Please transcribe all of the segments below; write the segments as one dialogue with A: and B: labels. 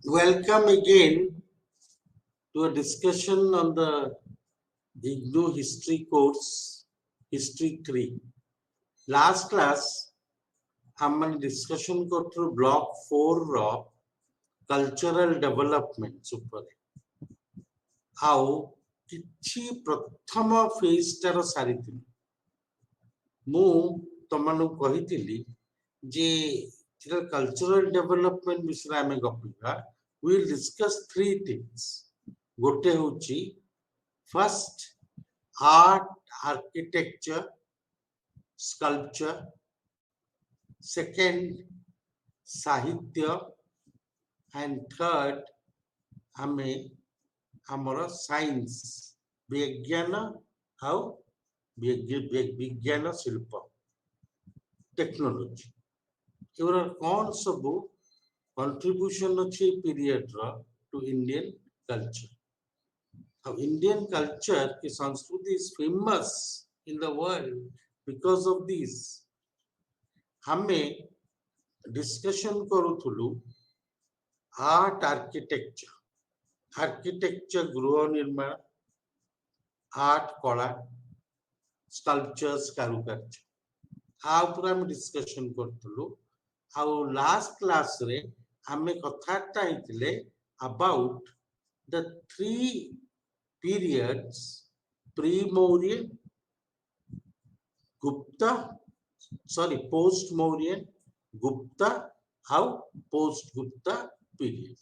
A: Welcome again to a discussion on the IGNOU history course, History 3. Last class, हमने discussion करथु block 4 रो cultural development ऊपर आउ किछि प्रथम phase तार सारिथिली मु तमनु कहितिली जे cultural development विषय आमे गपिबा we will discuss three things गोटे होची first art architecture sculpture second sahitya and third हमें हमारा साइंस विज्ञान हाउ विज्ञान शिल्प टेक्नोलॉजी एवरा कौन सब कंट्रीब्यूशन अच्छी पीरियड रो to Indian culture How Indian culture की संस्कृति is famous in the world because of this. हमें discussion करूथुलु art architecture, architecture गृह निर्माण, art कला, sculptures कारुकार्य. आ ऊपर हम discussion करूथुलु. आउ last class रे हमें कथाटा हितले about the three periods pre-Mauryan, Gupta, post-Mauryan, Gupta, how post-Gupta period.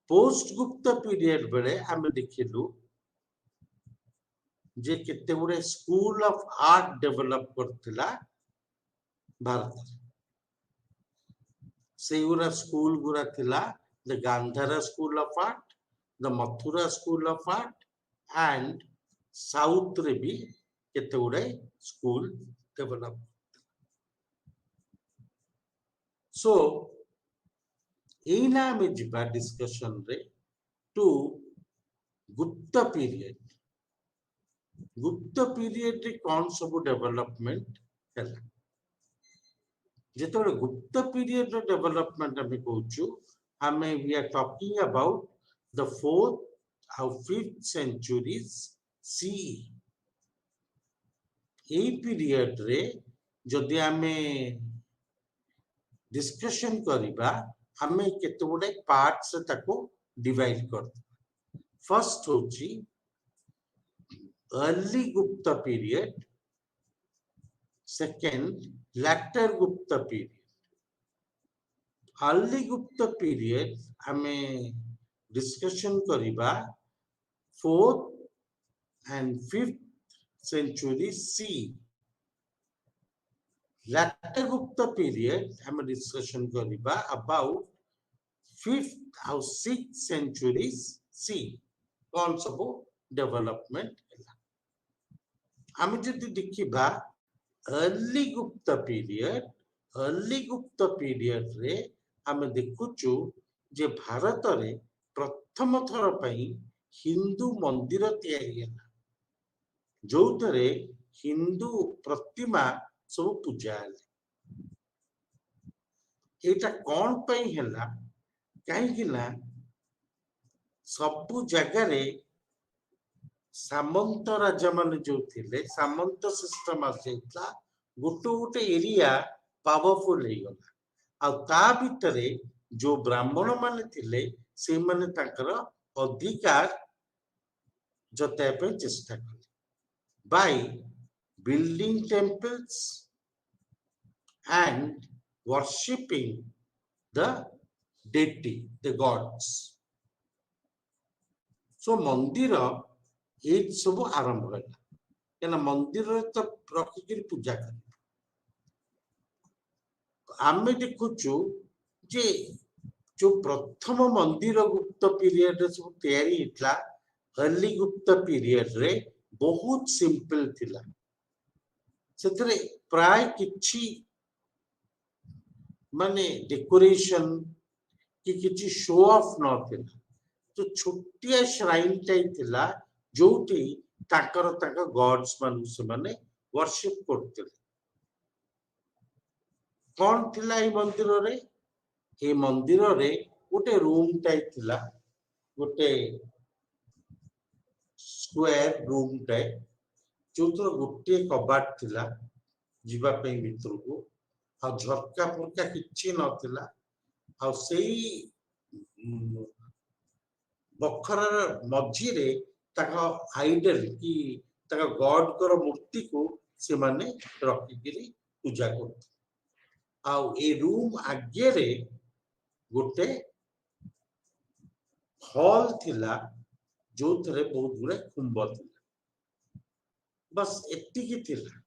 A: Post-Gupta period बेले हमें देखिलु जे कितने बड़े स्कूल ऑफ आर्ट डेवलप करथिला भारत से उरा स्कूल गुरा थिला the Gandhara school of art the Mathura School of Art and South रे भी केते गुडे स्कूल डेवलप सो एना में जिबा डिस्कशन रे टू गुप्ता पीरियड रे कौन सब डेवलपमेंट हैला जेतोरे गुप्ता पीरियड रे डेवलपमेंट हमें कहूछु हमें we are talking about the 4th or 5th centuries CE. এই পিরিয়ড রে যদি আমি ডিসকাশন করিবা আমি কেতে গুডে পার্টস তাকো ডিভাইড করব ফার্স্ট होची early Gupta period second later Gupta period early Gupta period हमें discussion करिबा 4th and 5th century C. Latter Gupta period हम discussion करिबा about 5th और 6th centuries C. कौन सब डेवलपमेंट हैला हम जदि देखिबा अर्ली गुप्ता पीरियड रे हम देखुचु जे भारत रे प्रथम थर पई हिंदू मंदिर तैयारी हैला जो थरे हिंदू प्रतिमा सब पूजा हैले एटा कोन पई हैला काहे कि ना सब जगह रे सामंत राजा माने जो थिले सामंत सिस्टम आसेतला गोटे एरिया पावरफुल हे गला आ ता भितरे जो ब्राह्मण माने थिले से माने ताकर अधिकार जताय पे चेष्टा कले by building temples and worshipping the deity the gods सो मंदिर ये सब आरंभ होला केना मंदिर रे तो प्रकृति पूजा कर आमे देखुचु जे जो प्रथम मंदिर गुप्त पीरियड रे सब तैयारी इतला अर्ली गुप्त पीरियड रे बहुत सिंपल थिला सेतरे प्राय किछि माने डेकोरेशन कि किछि शो ऑफ न थिला तो छोटिया श्राइन टाइप थिला जोटी ताकर गॉड्स मानु से माने वर्शिप करते कौन थिला ई मंदिर रे ए मंदिर रे गोटे रूम टाइप थिला, गोटे स्क्वायर रूम टाइप, जो गोटे कबाट थिला जीवा पे भीतर को, आ झरका फरका किछि नथिला, आ सेई बखरार मझिरे ताका आइडल कि ताका गॉड कर मूर्ति को से माने रखिकिरी पूजा करते। आ ए रूम आगे रे गोटे हॉल थिला, जो थरे बहुत गुड़े कुंभ थिला, बस एतिकी थिला।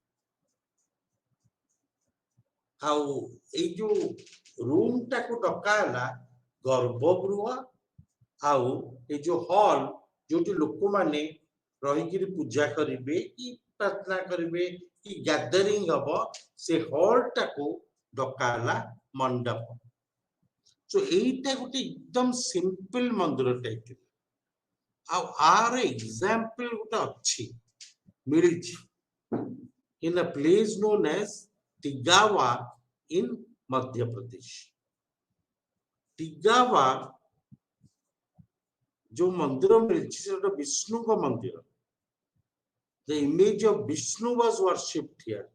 A: आउ ए जो रूम टाको डकाला गर्भगृह, आउ ए जो हॉल जोटी लोक माने रही पूजा करिवे कि प्रार्थना करिवे कि गैदरिंग हबो, से हॉल टाको डकाला मंडप। सो एटा गोटे एकदम सिंपल मंदिर टाइप, आर एग्जांपल गोटे अच्छी मिली in a place known as Tigawa in Madhya Pradesh. Tigawa जो मंदिर मिली विष्णु का मंदिर, the image of Vishnu was worshipped here.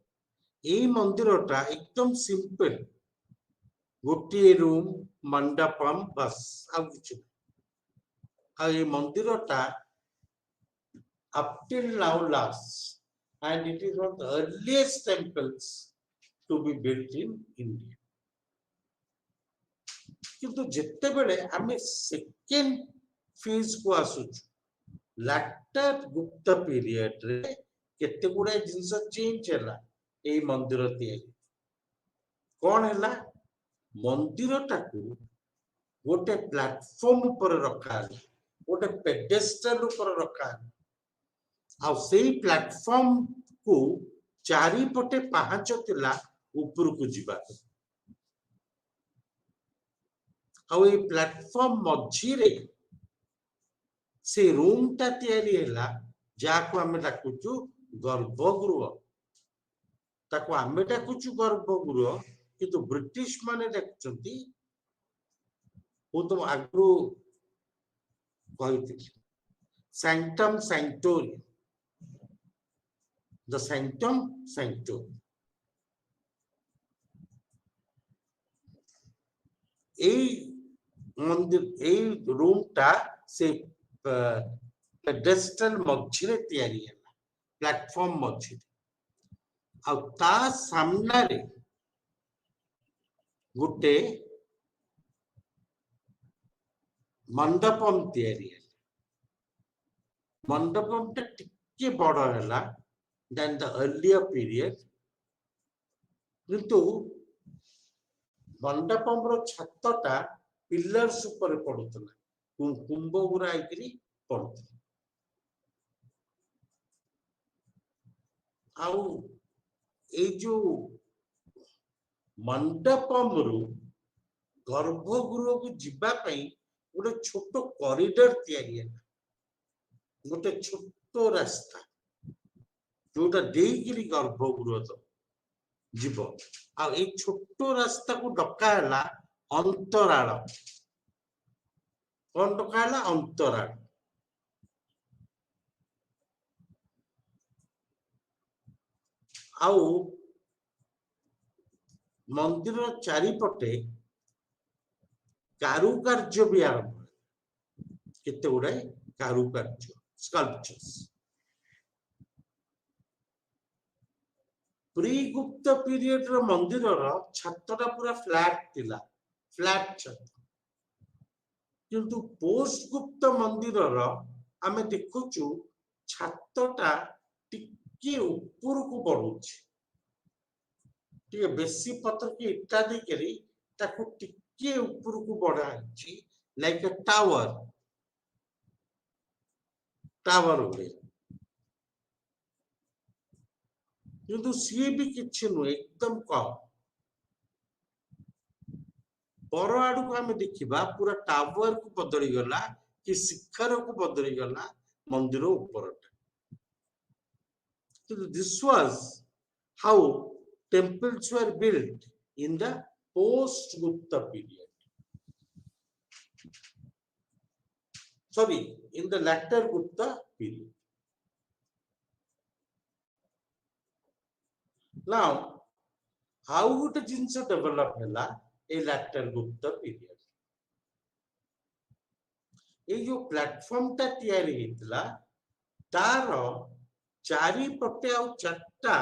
A: ए मंदिरटा एकदम सिंपल, गोटे रूम मंडपम बस, आ किछ आ ए मंदिरटा up till now lasts, and it is one of the earliest temples to be built in India. किंतु जिते बेले आमे सेकेंड फेज को आसुच, लाटर गुप्त पीरियड रे केते गुडा जिंस चेंज हैला ए मंदिर तयारी। कोन हैला, मंदिर टाकू गोटे प्लेटफॉर्म पर रखा, गोटे पेडेस्टल पर रखा, आ सेई प्लेटफॉर्म को चारि पटे पाहाच तिला ऊपर को जीवा। आ ए प्लेटफॉर्म मझी रे से रूम ता तयारी हैला, जाको आमे डाकुचु गर्भगृह। ताको आमे डाकुचु गर्भगृह, किंतु ब्रिटिश माने डाकुचंती वो तो आगु कहिथिले सैंक्टम सैंक्टोरियम, द सैंक्टम सैंक्टोरियम। ए मंदिर ए रूम टा से पेडेस्टल मझिरे तयारी हैला, प्लेटफॉर्म मझिरे, आ ता सामना रे गुटे मंडपम तयारी है। मंडपम टा टिके बड़ हैला देन द अर्लियर पीरियड, किंतु मंडपम रो छत्तटा पिलर्स ऊपर पड़ुतला, कुंभ गुरा आइकरी पड़ुतला। आउ ए जो मंडपम रु गर्भगृह को जीवा पई गोटे छोट कॉरिडोर तयारी है, गोटे छोट रास्ता जोटा देगिरी गर्भगृह तो जीव। आ ए छोट रास्ता को डका हैला अंतराल। कौन डका हैला, अंतराल। आउ मंदिर चारिपटे कारुकार्य भी आरंभ, केते गुड़ाए कारुकार्य स्कल्पचर्स। प्री गुप्त पीरियड रो मंदिर रो छत्तटा पूरा फ्लैट थिला, फ्लैट छत, किंतु पोस्ट गुप्त मंदिर रो आमे देखुचु छत्तटा टिके ऊपर को बढ़ुछि, टिके बेसी पत्थर के इटा दे करी ताको टिके ऊपर को बढ़ाछि, लाइक अ टावर, टावर होले। किंतु सी भी किछि नु, एकदम कम पर आडू को आमे देखिबा पूरा टावर को बदली गला कि शिखर को बदली गला मंदिर ऊपर। किंतु this was how temples were built in the post Gupta period. sorry, in the latter Gupta period. Now, how would the jinsa develop hela a latter Gupta period? ये जो प्लेटफॉर्म टा तैयारी हितला तार चारि पटे आ चारटा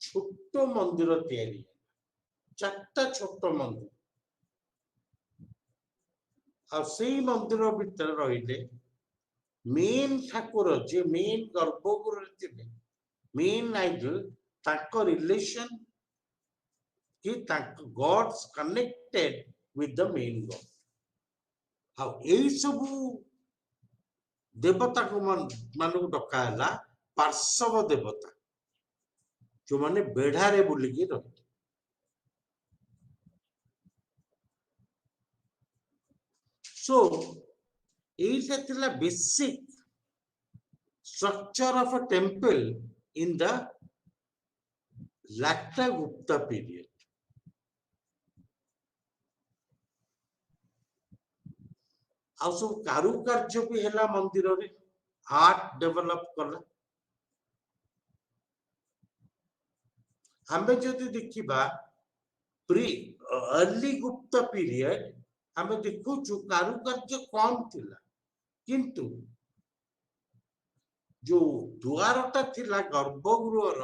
A: छोट मंदिर तैयारी चारटा छोट मंदिर आ सेई मंदिर भीतर रहिले मेन ठाकुर जे मेन गर्भगृह थिले मेन आइडल ताको रिलेशन कि ताको gods connected with the main god how एई सबु देवता को मानू डका है पार्श्व देवता जो माने बेढ़ारे बुलिकी रहे सो एटा थिला basic structure of a temple in the later Gupta period आ सब कारुकार्य भी हैला मंदिर रे आर्ट डेवलप कला हमें जदि देखिबा प्री अर्ली गुप्ता पीरियड हमें देखु जो कारुकार्य कम थिला किंतु जो द्वारटा थिला गर्भगृहर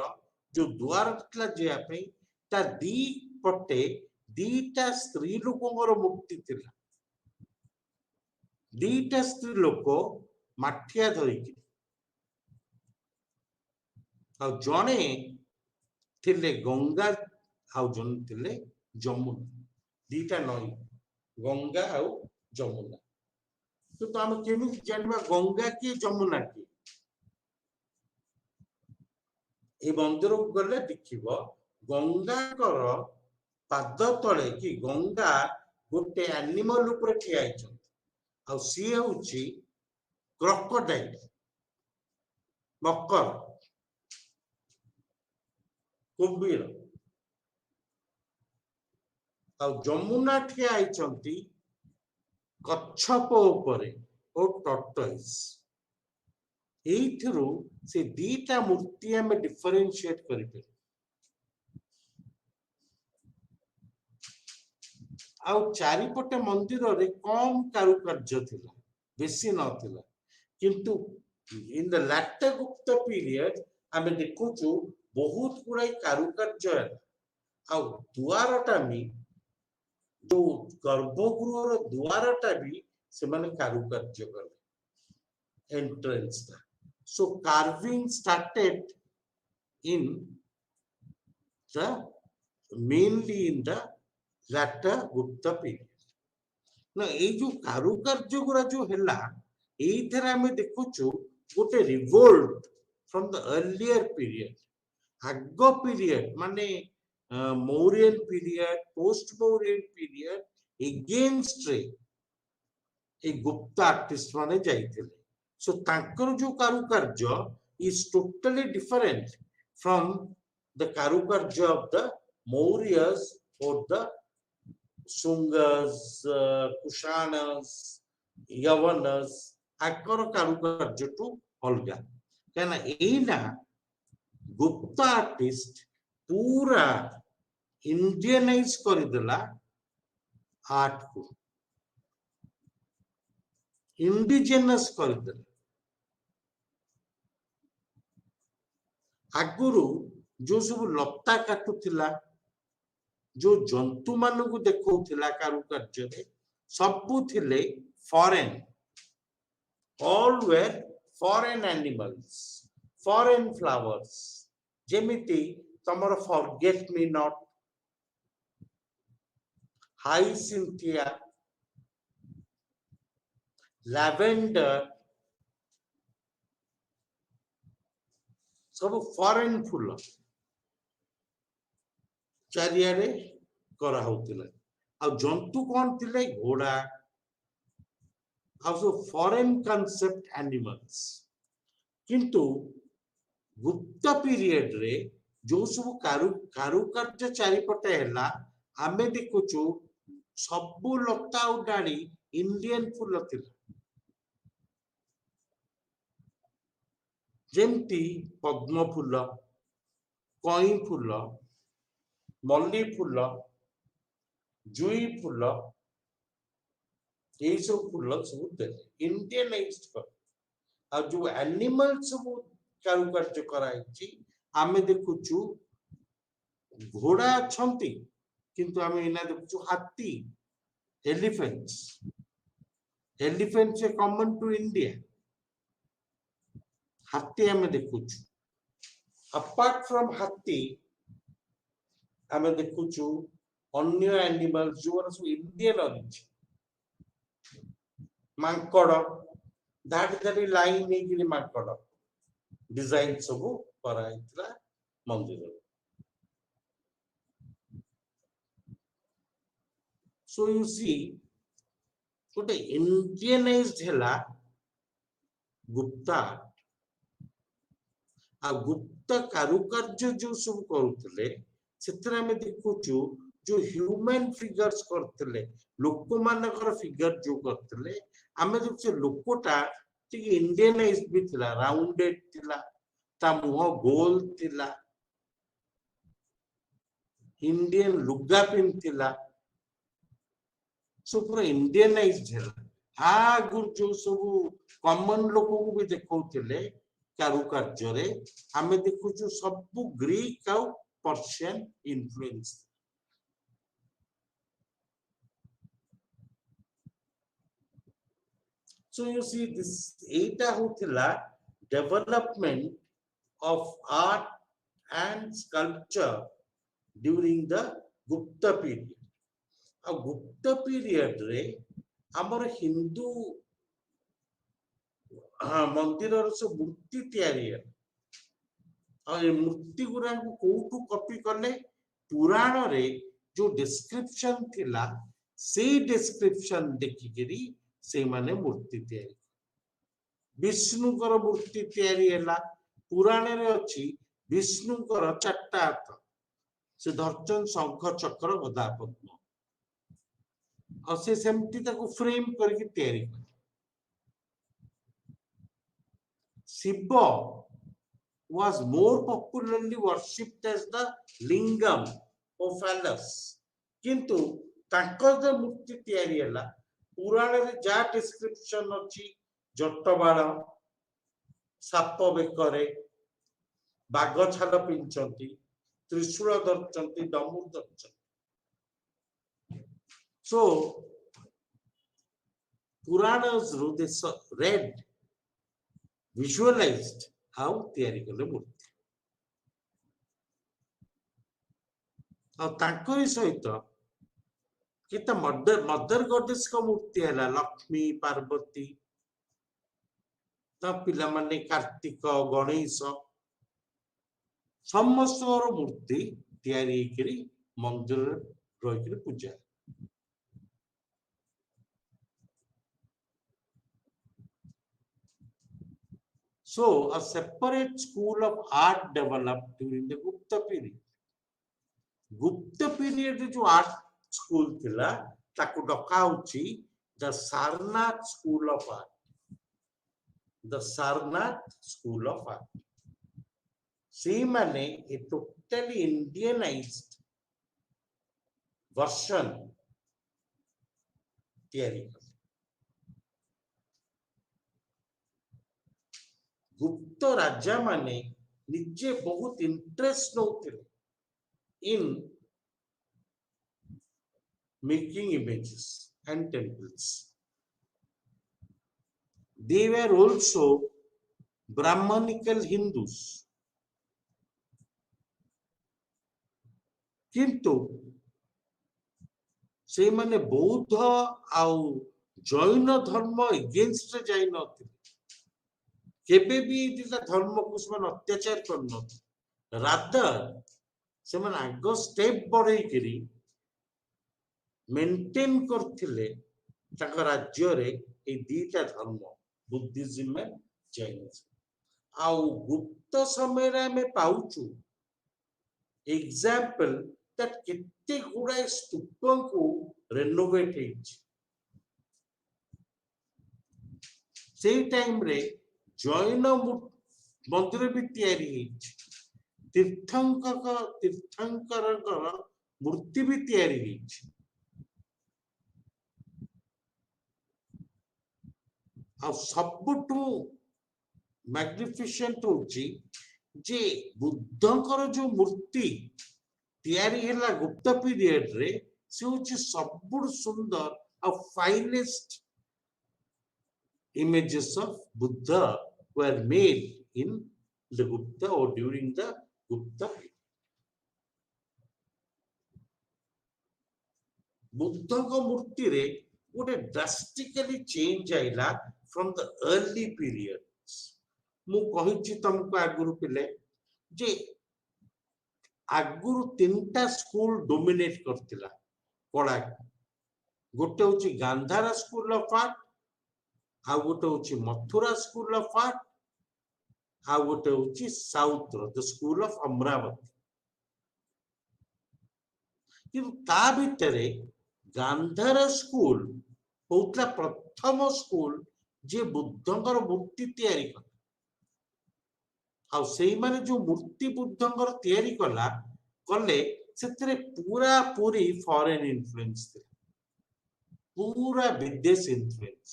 A: जो द्वार थिला जे पे ता दी पटे दीटा स्त्री लोकंगर मुक्ति थिला दीटा स्त्री लोक माठिया धरिकी आ जने थिले गंगा आ जने थिले जमुना दीटा नई गंगा आ जमुना तो हम केमि जानबा गंगा की जमुना की ए मंदिर को गले देखिबो गंगा कर पाद तले कि गंगा गोटे एनिमल ऊपर ठिया आइछन आ सी होची क्रोकोडाइल मकर कुंभीर आ जमुना ठिया आइछंती कच्छप ऊपर और टॉर्टोइस एइथरु से दीटा मूर्ति में डिफरेंशिएट करिते आ चारिपटे मंदिर रे कम कारुकार्य थिला बेसी नथिला किंतु इन द लाटर गुप्ता पीरियड हमें देखुचु बहुत गुड़ाई कारुकार्य आ द्वारटा भी जो गर्भगृह द्वारटा भी से माने कारुकार्य कले एंट्रेंस था so carving started in the mainly in the latter Gupta period ना ए जो कारुकार्य गुरा जो हैला एई थरा हमें देखुचु गोटे revolt from the earlier period आगो पीरियड माने Mauryan period post Mauryan period against रे ए गुप्ता आर्टिस्ट माने जाइथिले सो तांकर जो कारुकार्य is totally different from the karukarya of the Mauryas or the Sungas, Kushanas, Yavanas, आकर कारुकार्य टू अलगा कहना एना गुप्ता आर्टिस्ट पूरा इंडियनाइज कर देला आर्ट को इंडिजिनस कर देला आगुरु जो सब लता काटुला जो जंतु मान को देखौथिला कारुकार्य रे सबु थिले foreign all were foreign animals foreign flowers जेमिति तमर forget me not hyacinth lavender सब फॉरेन फूल चारियारे करा होतिला आ जंतु कौन थिले घोड़ा आ सब फॉरेन कांसेप्ट एनिमल्स किंतु गुप्त पीरियड रे जो सब कारुकार्य चारिपटे हैला आमे देखुचु सबु लता उडाड़ी इंडियन फूल थिला जेमती पद्म फूल कई फूल मल्ली फूल जुई फूल यही सब फूल सब देले इंडियनाइज्ड कर आ जो एनिमल सब कारुकार्य कराई आमे देखुचु घोड़ा अच्छी किंतु आमे इना देखुचु हाथी elephants elephants a common to India हाथी आमे देखुचु अपार्ट फ्रॉम हाथी आमे देखुचु अन्य एनिमल जो सब इंडियन ऑरिजिन मांकड़ धाड़ी धाड़ी लाइन नहीं मांकड़ डिजाइन सब कराइतला मंदिर सो यू सी गोटे इंडियनाइज्ड हैला गुप्ता आ गुप्त कारुकार्य जो सब करुतले सेथरे हमें देखुचु जो ह्यूमन फिगर्स करतले लोक मानकर फिगर जो करतले हमें देखुचे लोकटा ठीक इंडियनाइज्ड भी थिला राउंडेड थिला ता मुह गोल थिला इंडियन लुगा पिन्थिला सो पूरा इंडियनाइज्ड हैला आगु जो सब कॉमन लोक को भी देखौथिले कारुकार्य रे हमें देखुचु सब ग्रीक आ Persian influence so you see this Etah होथिला development of art and sculpture during the Gupta period a Gupta period रे हमर हिंदू मंदिर सब मूर्ति तैयारी है और ये मूर्ति गुरा को कोठू कॉपी करले पुराण रे जो डिस्क्रिप्शन थिला से डिस्क्रिप्शन देखि करी से माने मूर्ति तैयारी विष्णुकर मूर्ति तैयारी हैला पुराण रे अछि विष्णुकर चारटा हाथ से धरचन शंख चक्र गदा पद्म और से सेमती ताको फ्रेम करके तैयारी कर Shiva was more popularly worshipped as the lingam of phallus किंतु ताकर जो मूर्ति तैयारी हैला पुराण रे जा डिस्क्रिप्शन अछि जट्टबाण साप बेकरे बाघ छाल पिंचंती त्रिशूल धरचंती दमु धरचंती so Puranas ru they read visualized how तैयारी कले मूर्ति और तांकरी सहित किता मदर गॉडेस को मूर्ति हैला लक्ष्मी पार्वती ता पिला माने कार्तिक गणेश समस्त मूर्ति तैयारी करी मंदिर रही करी पूजा So a separate school of art developed during the Gupta period. Gupta period जो art school थिला ताको डका होची the Sarnath school of art. The Sarnath school of art. See माने a totally Indianized version तैयारी गुप्त राजा माने निजे बहुत इंटरेस्ट नौथिले in making images and temples they were also brahmanical hindus किंतु से माने बौद्ध आउ जैन धर्म एगेंस्ट रे जाई नथिले केबे भी दिला धर्म को समान अत्याचार करन रादर से मन आगो स्टेप बढ़ई करी मेंटेन करथिले ताक राज्य रे ए दीटा धर्म बुद्धिज्म में जैनिज्म आउ गुप्त समय रे में पाउचू एग्जांपल दैट कित्ते गुडा स्तूप को रेनोवेट हेछि ସେଇ ଟାଇମରେ ଜୈନ ମନ୍ଦିର ବି ତିଆରି ହେଇଛି, ତୀର୍ଥଙ୍କରଙ୍କର ମୂର୍ତ୍ତି ବି ତିଆରି ହେଇଛି। ଆଉ ସବୁଠୁ ମ୍ୟାଗ୍ନିଫିସେଣ୍ଟ ହଉଛି ଯେ ବୁଦ୍ଧଙ୍କର ଯୋଉ ମୂର୍ତ୍ତି ତିଆରି ହେଲା ଗୁପ୍ତ ପିରିୟଡରେ, ସେ ହଉଛି ସବୁଠୁ ସୁନ୍ଦର ଆଉ ଫାଇନେଷ୍ଟ images of Buddha were made in the Gupta or during the Gupta period. ବୁଦ୍ଧଙ୍କ ମୂର୍ତ୍ତିରେ ଗୋଟେ ଡ୍ରାଷ୍ଟିକାଲି ଚେଞ୍ଜ ଆଇଲା from the early periods. ମୁଁ କହିଛି ତମକୁ ଆଗରୁ ପିଲେ ଯେ ଆଗରୁ ତିନିଟା ସ୍କୁଲ ଡୋମିନେଟ କରିଥିଲା କଳା। ଗୋଟେ ହଉଛି ଗାନ୍ଧାର ସ୍କୁଲ ଅଫ ଆର୍ଟ, ଆଉ ଗୋଟେ ହଉଛି ମଥୁରା ସ୍କୁଲ ଅଫ ଆର୍ଟ, ଆଉ ଗୋଟେ ହଉଛି ସାଉଥର ଦ ସ୍କୁଲ ଅଫ ଅମରାବତୀ। କିନ୍ତୁ ତା ଭିତରେ ଗାନ୍ଧାର ସ୍କୁଲ ହଉଥିଲା ପ୍ରଥମ ସ୍କୁଲ ଯିଏ ବୁଦ୍ଧଙ୍କର ମୂର୍ତ୍ତି ତିଆରି କଲା। ଆଉ ସେଇମାନେ ଯୋଉ ମୂର୍ତ୍ତି ବୁଦ୍ଧଙ୍କର ତିଆରି କଲେ ସେଥିରେ ପୁରା ପୁରି ଫରେନ ଇନଫ୍ଲୁଏନ୍ସ ଥିଲା, ପୁରା ବିଦେଶ ଇନଫ୍ଲୁଏନ୍ସ,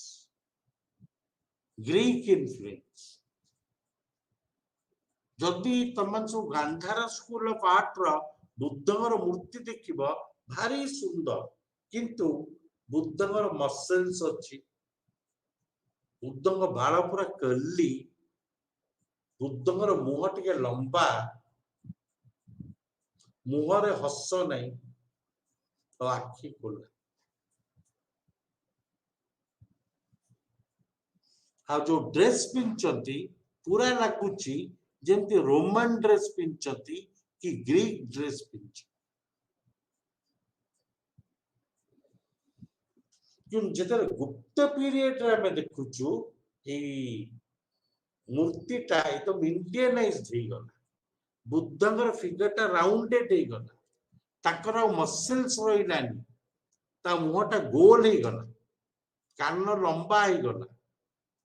A: ଗ୍ରୀକ ଇନଫ୍ଲୁଏନ୍ସ। ଯଦି ତମେ ସବୁ ଗାନ୍ଧାର ସ୍କୁଲ ଅଫ ଆର୍ଟର ବୁଦ୍ଧଙ୍କର ମୂର୍ତ୍ତି ଦେଖିବ ଭାରି ସୁନ୍ଦର, କିନ୍ତୁ ବୁଦ୍ଧଙ୍କର ମସଲ୍ସ ଅଛି, ବୁଦ୍ଧଙ୍କ ବାଳ ପୁରା କର୍ଲି, ବୁଦ୍ଧଙ୍କର ମୁହଁ ଟିକେ ଲମ୍ବା, ମୁହଁରେ ହସ ନାହିଁ, ଆଖି ଖୋଲା। ଆଉ ଯୋଉ ଡ୍ରେସ ପିନ୍ଧୁଛନ୍ତି ପୁରା ଲାଗୁଛି ଯେମିତି ରୋମାନ ଡ୍ରେସ ପିନ୍ଧୁଛନ୍ତି କି ଗ୍ରୀକ ଡ୍ରେସ ପିନ୍ଧୁଛନ୍ତି। ଯେତେବେଳେ ଗୁପ୍ତ ପିରିୟଡରେ ଆମେ ଦେଖୁଛୁ ଏଇ ମୂର୍ତ୍ତିଟା ଏକଦମ ଇଣ୍ଡିଆନାଇଜଡ ହେଇଗଲା, ବୁଦ୍ଧଙ୍କର ଫିଗରଟା ରାଉଣ୍ଡେଡ ହେଇଗଲା, ତାଙ୍କର ଆଉ ମସଲ୍ସ ରହିଲାନି, ତା ମୁହଁଟା ଗୋଲ ହେଇଗଲା, କାନ ଲମ୍ବା ହେଇଗଲା,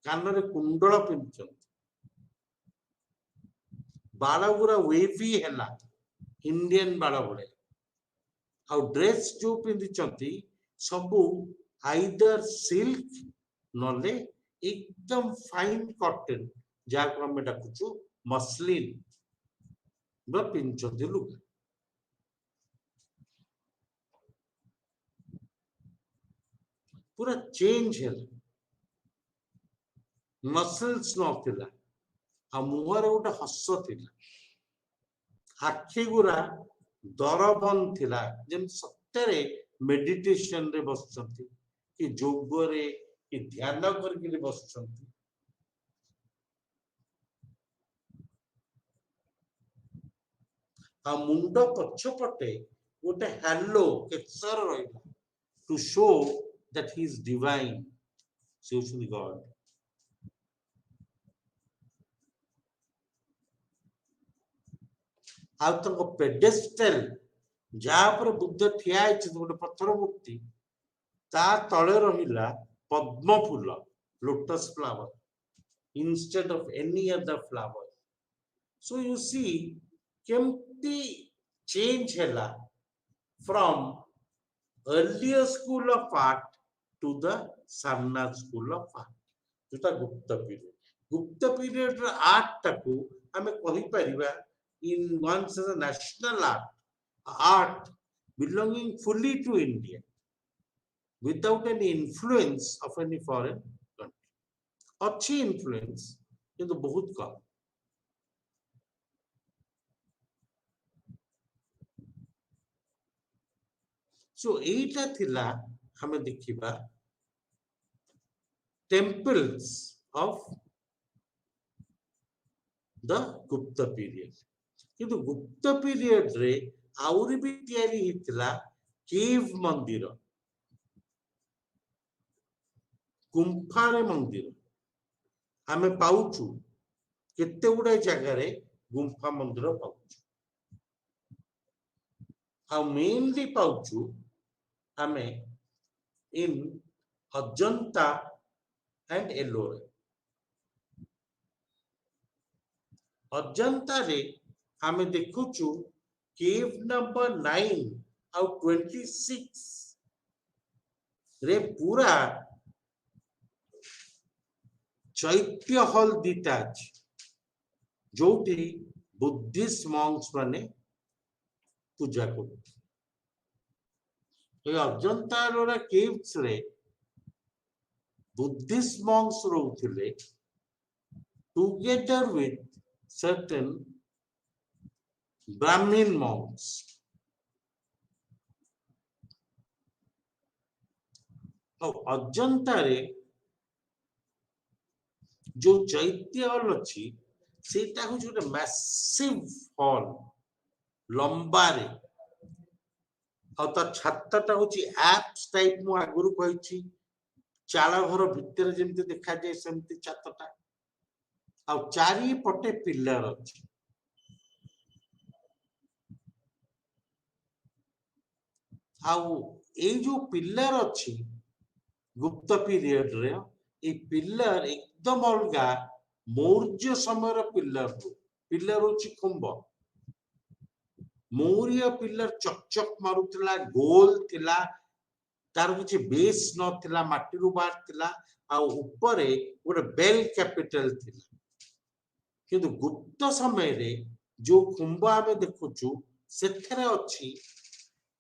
A: କାନରେ କୁଣ୍ଡଳ ପିନ୍ଧୁଛନ୍ତି, ବାଳ ଗୁରା ୱେଭି ହେଲା ଇଣ୍ଡିଆନ ବାଳ ଭଳିଆ। ଆଉ ଡ୍ରେସ ଯୋଉ ପିନ୍ଧିଛନ୍ତି ସବୁ ଆଇଦର ସିଲ୍କ ନହେଲେ एकदम फाइन कॉटन ଯାହାକୁ ଆମେ ଡାକୁଛୁ ମସଲିନ ବା ପିନ୍ଧୁଛନ୍ତି ଲୁଗା। ପୁରା ଚେଞ୍ଜ ହେଲା, ମସଲ୍ସ ନଥିଲା, ଆଉ ମୁହଁରେ ଗୋଟେ ହସ ଥିଲା, ଆଖି ଗୁରା ଦରବନ୍ଦ ଥିଲା, ଯେମିତି ସତରେ ମେଡିଟେସନରେ ବସିଛନ୍ତି କି ଯୋଗରେ କି ଧ୍ୟାନ କରିକି ବସିଛନ୍ତି। ଆଉ ମୁଣ୍ଡ ପଛପଟେ ଗୋଟେ ହ୍ୟାଲୋ କେଶର ରହିଲା to show that he is divine, ସେ ହଉଛନ୍ତି ଗଡ। ଆଉ ତାଙ୍କ ପେଡେଷ୍ଟଲ ଯାହା ଉପରେ ବୁଦ୍ଧ ଠିଆ ହେଇଛନ୍ତି ଗୋଟେ ପଥର ମୂର୍ତ୍ତି, ତା ତଳେ ରହିଲା ପଦ୍ମ ଫୁଲ, lotus flower instead of any other flower. So you see କେମିତି ଚେଞ୍ଜ ହେଲା from earlier school of art to the Sarnath school of art, ଯୋଉଟା ଗୁପ୍ତ ପିରିୟଡ। ଗୁପ୍ତ ପିରିୟଡର ଆର୍ଟ ଟାକୁ ଆମେ କହିପାରିବା in one sense a national art belonging fully to India without any influence of any foreign country. अच्छी influence କିନ୍ତୁ ବହୁତ କମ। सो एटा थिला हमें देखिबा टेम्पल्स ऑफ द गुप्त पीरियड। किंतु गुप्त पीरियड रे आउरी भी तयारी हितला केव मंदिर, गुंफा रे मंदिर हमें पाउछु, केते गुडे जगह रे गुंफा मंदिर पाउछु। आ मेनली पाउछु हमें इन अजंता एंड एलोरा। अजंता रे आमे देखुचु केव नंबर 9 आउ 26 रे पूरा चैत्य हल दीटा अछि जोटी बुद्धिस्ट मॉन्क्स माने पूजा करते अजंता रोरा केव्स रे बुद्धिस्ट मॉन्क्स रहउथिले together with certain Brahmin monks. तो अजंता रे जो चैत्य हल अच्छी सेटा हूँ जो मैसिव हॉल लंबारे और ता छत्ता हूँ एप्स टाइप मु आगुरु कही चाल घर भितर जमी देखा जाए सेमती छातटा आ चारि पटे पिलर अच्छी जो पिलर अच्छी गुप्त पीरियड रे ए पिलर एकदम अलग मौर्य समय पिलर पिलर हूँ कुंभ मौर्य पिलर चकचक मारुला गोल थिला तार किसी बेस नथिला माटी रु बाहर थिला आ ऊपर गोटे बेल कैपिटल थिला किंतु गुप्त समय रे जो कुंभ आमे देखुचु सेथरे अछि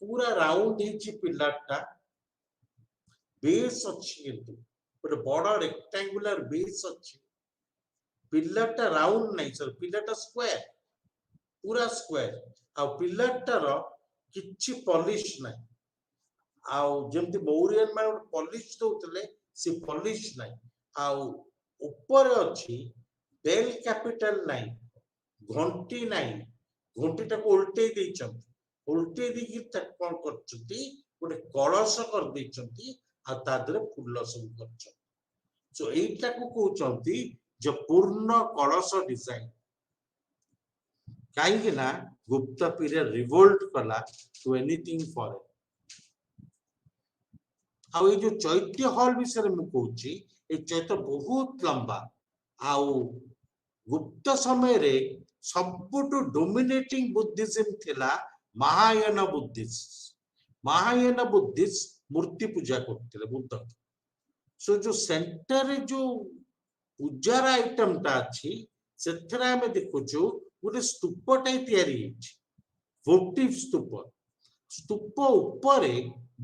A: पूरा राउंड हिची पिलरटा बेस अच्छी किंतु गोटे बड़ रेक्टेंगुलर बेस अच्छी पिलरटा राउंड नहीं सर पिलरटा स्क्वायर पूरा स्क्वायर आ पिलरटार किछि पॉलिश नहीं आउ जेमती मौर्यन मान पॉलिश दउतले से पॉलिश नहीं आउ ऊपर अच्छी बेल कैपिटल नहीं घंटी नहीं घंटीटा को उल्टे देइछंती उल्टे देकी कोन करछंती गोटे कलश कर देइछंती आ तादरे फूल सब करछंती सो एटा को कहउछंती जो पूर्ण कलश डिजाइन काहे ना गुप्त पीरियड रिवोल्ट कला टू एनीथिंग फॉरेन आ जो चैत्य हॉल विषय में कहूँ ये चैत्य बहुत लंबा आउ गुप्त समय रे सबुठु डोमिनेटिंग बुद्धिज्म थिला महायान बुद्धिस्ट मूर्ति पूजा करते बुद्ध सो जो सेंटर रे जो पूजार आइटम टा अच्छी सेथरा में देखुचु गोटे स्तूप टाइप तैयारी वोटिव स्तूप स्तूप ऊपर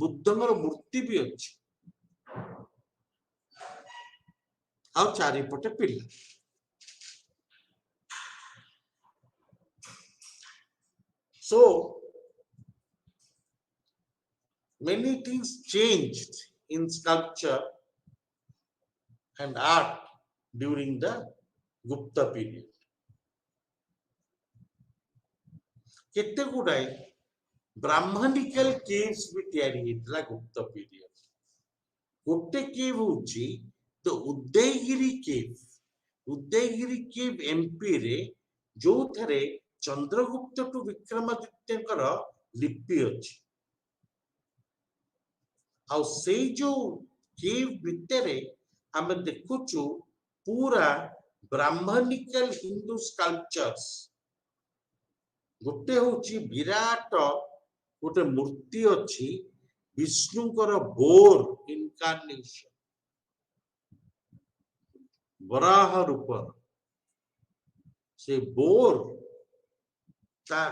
A: बुद्धंगर मूर्ति भी अच्छी आ चारिपटे पिला so many things changed in sculpture and art during the Gupta period केते गुडाई ब्राह्मणिकल केव्स भी तैयारी हेतला गुप्त पीरियड गोटे केव होची तो उदयगिरी केव एमपी रे जो थरे चंद्रगुप्त टू विक्रमादित्यकर लिपि अछि आ से जो केव भितरे आमे देखुचु पूरा ब्राह्मणिकल हिंदू स्कल्पचर्स गोटे होची विराट गोटे मूर्ति अच्छी विष्णुकर बोर इनकार्नेशन वराह रूप से बोर ता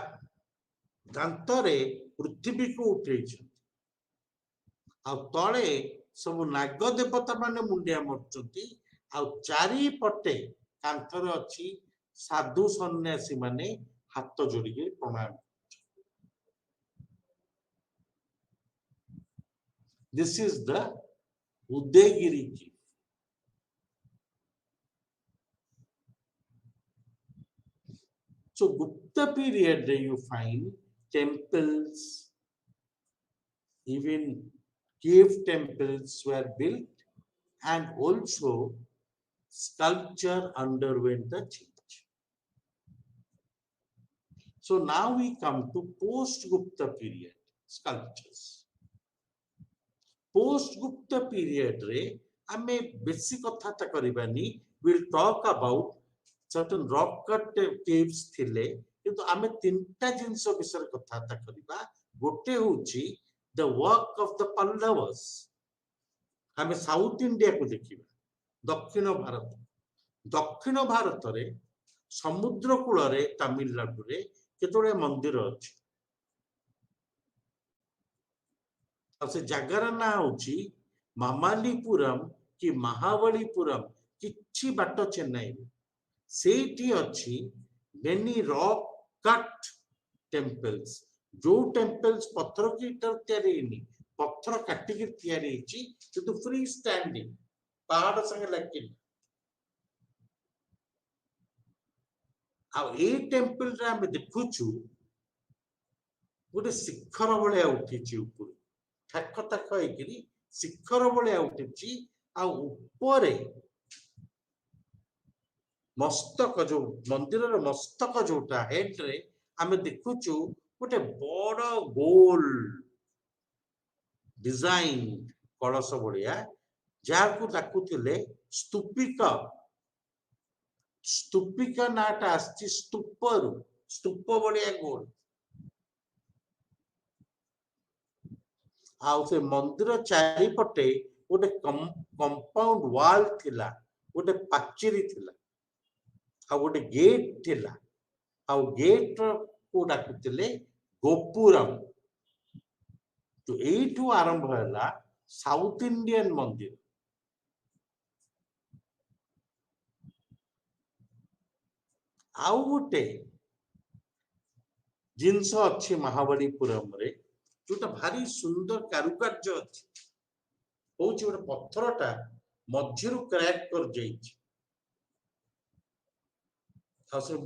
A: दांतरे पृथ्वी को उठे तले सब नाग देवता माने मुंडिया मरचंती आ चारि पटे कांथर अच्छी साधु सन्यासी माने हाथ जोड़ी के प्रणाम दिस इज द उदयगिरी की so Gupta period you find temples even cave temples were built and also sculpture underwent the change. So now we come to post-Gupta period sculptures. Post-Gupta period re ame basic कथा ता करबानी we'll talk about certain rock cut caves थिले किंतु आमे तीनटा जिंस विषय कथाता करिबा गोटे होची the work of the Pandavas आमे साउथ इंडिया को देखिबा दक्षिण भारत रे समुद्र कूल रे तमिलनाडु रे केतोळे मंदिर अछि से जगार ना होची मामालीपुरम कि महाबलीपुरम किछि बाट चेन्नई सेठी अछि मेनी रॉक कट टेम्पल्स जो टेम्पल्स पत्थर की इटर तयारी नहीं पत्थर काटी के तयारी छि किंतु फ्री स्टैंडिंग पहाड़ संगे लगिन आ ए टेम्पल रे हम देखुछु गोटे शिखर भलिया उठिछि ऊपर ठाक ठाक होइकरी शिखर भलिया उठिछि आ ऊपरे मस्तक जो मंदिर रो मस्तक जोटा हेड रे आमे देखुछु गोटे बड़ गोल डिजाइन कलश भलिया जाकू डाकुथिले स्तूपिका स्तूपिका नाटा आछि स्तूपर स्तूप भलिया गोल आ से मंदिर चारिपटे गोटे कंपाउंड वॉल थिला गोटे पाचेरी थिला आ गोटे गेट थिला आ गेट को डाकुथिले गोपुरम तो एठू आरंभ होला साउथ इंडियन मंदिर आउ गोटे जिनस अच्छी महाबलीपुरम रे जोटा भारी सुंदर कारुकार्य अच्छी होची गोटे पत्थरटा मध्यरु क्रैक कर जाइछि से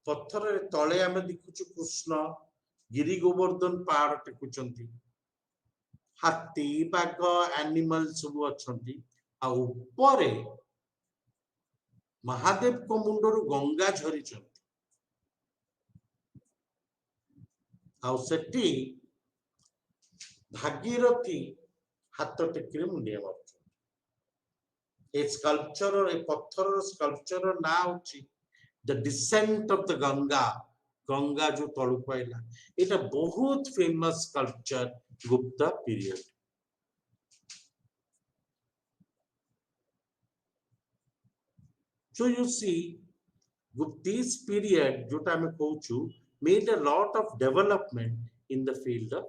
A: पत्थर तले आमे देखुछु कृष्ण गिरी गोवर्धन पहाड़ टेकुचंती हाथी बाघ एनिमल सब अछंती आ ऊपरे महादेव को मुंडरू गंगा झरीचंती आ सेठी भागीरथी हाथ टेकरी मुंडिया मारुचंती ए स्कल्पचर ए पत्थर स्कल्पचर ना होची the descent of the Ganga जो तलु पाइला एटा बहुत famous sculpture Gupta period so you see this period जोटा हमें कहूछु made a lot of development in the field of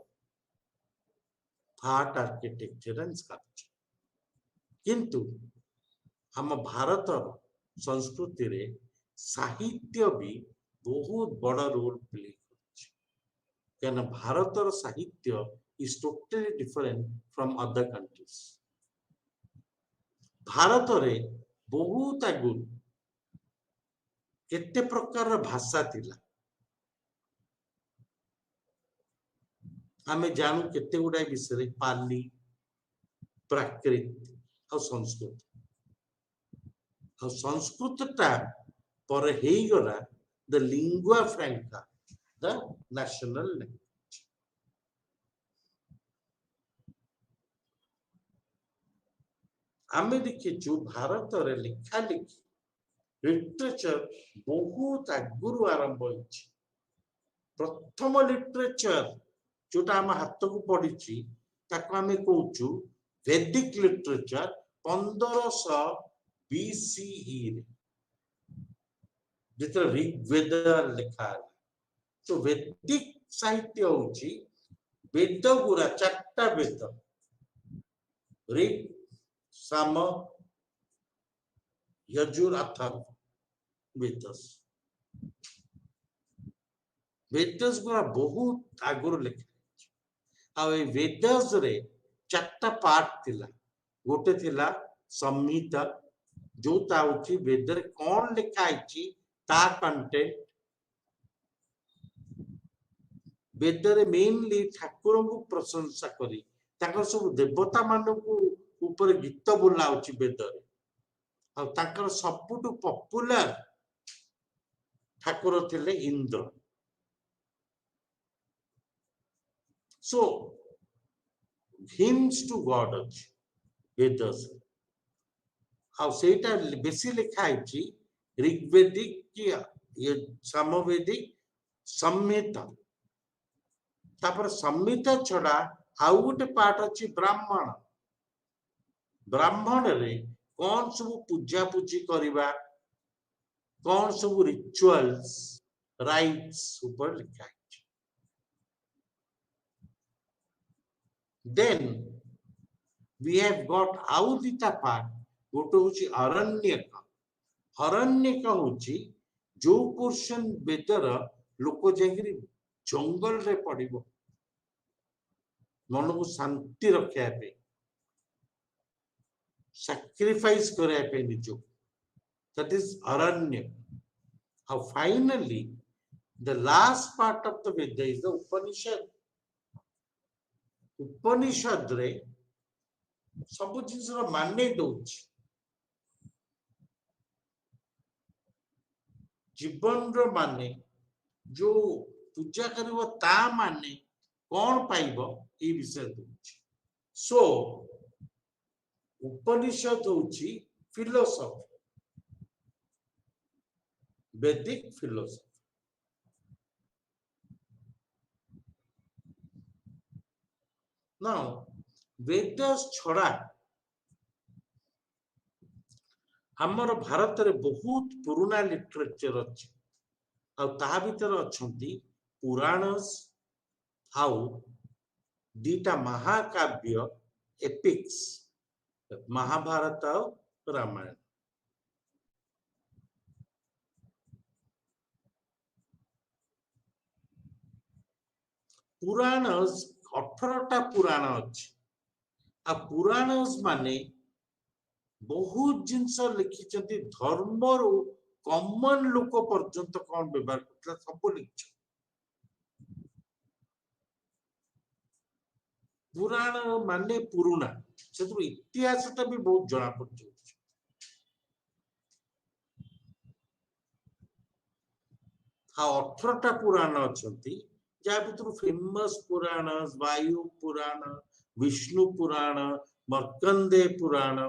A: art architecture and sculpture किंतु हम भारत संस्कृति रे साहित्य भी बहुत बड़ा रोल प्ले करछि भारत साहित्य is totally different from other countries Bharat रे बहुत आगु केते प्रकार भाषा थिला हमें जानू केते गुडा विषय पाली प्राकृत और संस्कृत टा पर हेई गला the lingua फ्रैंका the national language आमे देखिछु भारत रे लिखा लिखी लिटरेचर बहुत आगुरु आरंभ होइछि प्रथम लिटरेचर जोटा हम हाथ को पढ़िछि ताको आमे कहूछु वैदिक लिटरेचर 1500 BCE रे जिते ऋग्वेद लिखा तो वैदिक साहित्य होची वेद गुरा चारटा वेद ऋग साम यजुर अथर्व वेदस वेदस गुरा बहुत आगुर लिखा आ वेदस रे चारटा पार्ट थिला गोटे थिला संहिता जो ताउची वेद रे कोन लिखा आइची ता कंटेंट वेद रे मेनली ठाकुर को प्रशंसा करी ताकर सब देवता मानन को ऊपर गीत बोला होची वेद रे आ ताकर सबटु पॉपुलर ठाकुर थिले इंद्र सो हिम्स टू गॉड अछि वेदस आ सेटा बेसी लिखा आइची ऋग्वेदिक ये सामवेदिक संहिता तापर संहिता छड़ा आउ गोटे पार्ट अच्छी ब्राह्मण ब्राह्मण रे कौन सब पूजा पूजी करवा कौन सब रिचुअल्स राइट्स ऊपर लिखा है देन वी हैव गॉट आउ दिता पार्ट गोटे होची अरण्यक अरण्यक होची जो पोर्शन बेदर लोक जागिरी जंगल रे पड़िबो मन को शांति रखा पे sacrifice करे पे निजो that is aranya how finally the last part of the Veda is the Upanishad रे सब जिस माने दउछि जीवन रो माने जो पूजा करिवो ता माने कौन पाइबो ए विषय दउछि सो उपनिषद होची फिलोसॉफी वैदिक फिलोसॉफी नाउ वेदस छड़ा हमर भारत रे बहुत पुराना लिटरेचर अछि आ ता भीतर अछंती पुराणस आउ दीटा महाकाव्य एपिक्स महाभारत और रामायण पुराणस 18टा पुराण अछि आ पुराणस माने बहुत जिंस लिखिचंती धर्म रो कॉमन लोक पर्यंत कौन व्यवहार करथला सब लिख पुराण माने पुरुना से इतिहास टा भी बहुत जना पड़छ हाँ 18टा पुराण अछंती जा भितर फेमस पुराण वायु पुराण विष्णु पुराण मर्कंडे पुराण